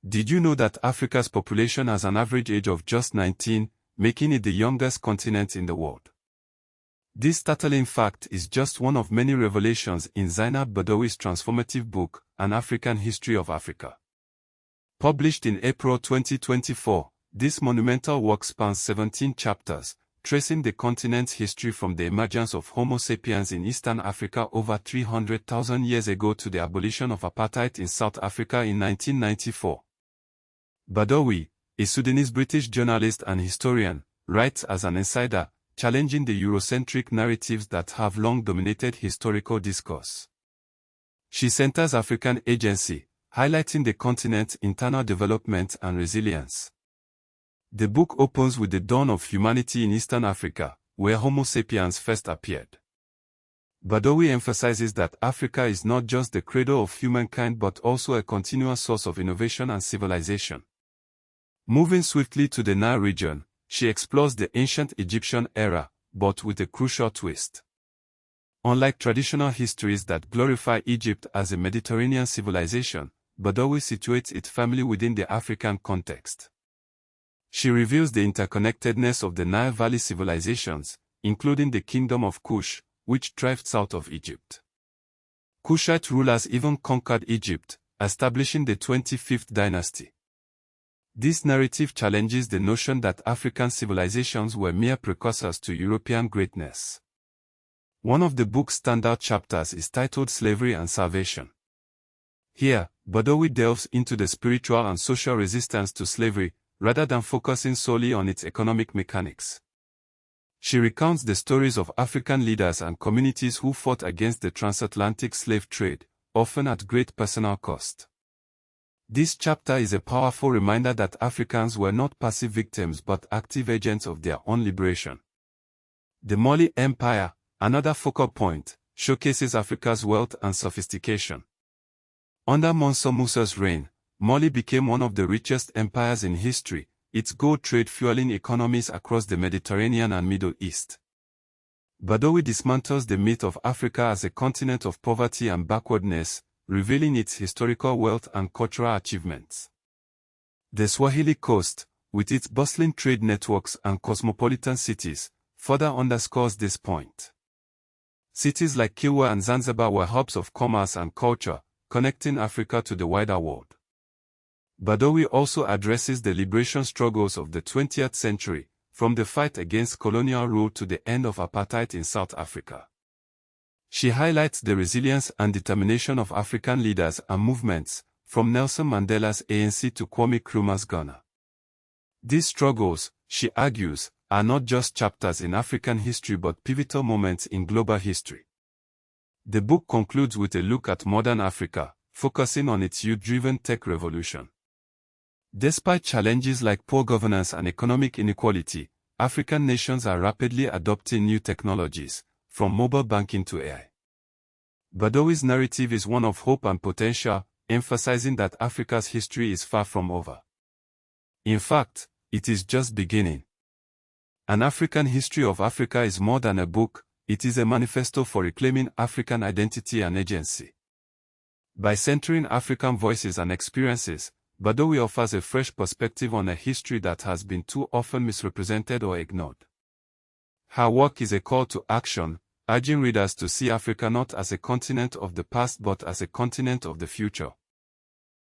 Did you know that Africa's population has an average age of just 19, making it the youngest continent in the world? This startling fact is just one of many revelations in Zeinab Badawi's transformative book, An African History of Africa. Published in April 2024, this monumental work spans 17 chapters, tracing the continent's history from the emergence of Homo sapiens in Eastern Africa over 300,000 years ago to the abolition of apartheid in South Africa in 1994. Badawi, a Sudanese-British journalist and historian, writes as an insider, challenging the Eurocentric narratives that have long dominated historical discourse. She centers African agency, highlighting the continent's internal development and resilience. The book opens with the dawn of humanity in Eastern Africa, where Homo sapiens first appeared. Badawi emphasizes that Africa is not just the cradle of humankind but also a continuous source of innovation and civilization. Moving swiftly to the Nile region, she explores the ancient Egyptian era, but with a crucial twist. Unlike traditional histories that glorify Egypt as a Mediterranean civilization, Badawi situates it firmly within the African context. She reveals the interconnectedness of the Nile Valley civilizations, including the kingdom of Kush, which thrived south of Egypt. Kushite rulers even conquered Egypt, establishing the 25th dynasty. This narrative challenges the notion that African civilizations were mere precursors to European greatness. One of the book's standout chapters is titled Slavery and Salvation. Here, Badawi delves into the spiritual and social resistance to slavery, rather than focusing solely on its economic mechanics. She recounts the stories of African leaders and communities who fought against the transatlantic slave trade, often at great personal cost. This chapter is a powerful reminder that Africans were not passive victims but active agents of their own liberation. The Mali Empire, another focal point, showcases Africa's wealth and sophistication. Under Mansa Musa's reign, Mali became one of the richest empires in history, its gold trade fueling economies across the Mediterranean and Middle East. Badawi dismantles the myth of Africa as a continent of poverty and backwardness, revealing its historical wealth and cultural achievements. The Swahili coast, with its bustling trade networks and cosmopolitan cities, further underscores this point. Cities like Kilwa and Zanzibar were hubs of commerce and culture, connecting Africa to the wider world. Badawi also addresses the liberation struggles of the 20th century, from the fight against colonial rule to the end of apartheid in South Africa. She highlights the resilience and determination of African leaders and movements, from Nelson Mandela's ANC to Kwame Nkrumah's Ghana. These struggles, she argues, are not just chapters in African history but pivotal moments in global history. The book concludes with a look at modern Africa, focusing on its youth-driven tech revolution. Despite challenges like poor governance and economic inequality, African nations are rapidly adopting new technologies, from mobile banking to AI. Badawi's narrative is one of hope and potential, emphasizing that Africa's history is far from over. In fact, it is just beginning. An African History of Africa is more than a book, it is a manifesto for reclaiming African identity and agency. By centering African voices and experiences, Badawi offers a fresh perspective on a history that has been too often misrepresented or ignored. Her work is a call to action, urging readers to see Africa not as a continent of the past but as a continent of the future.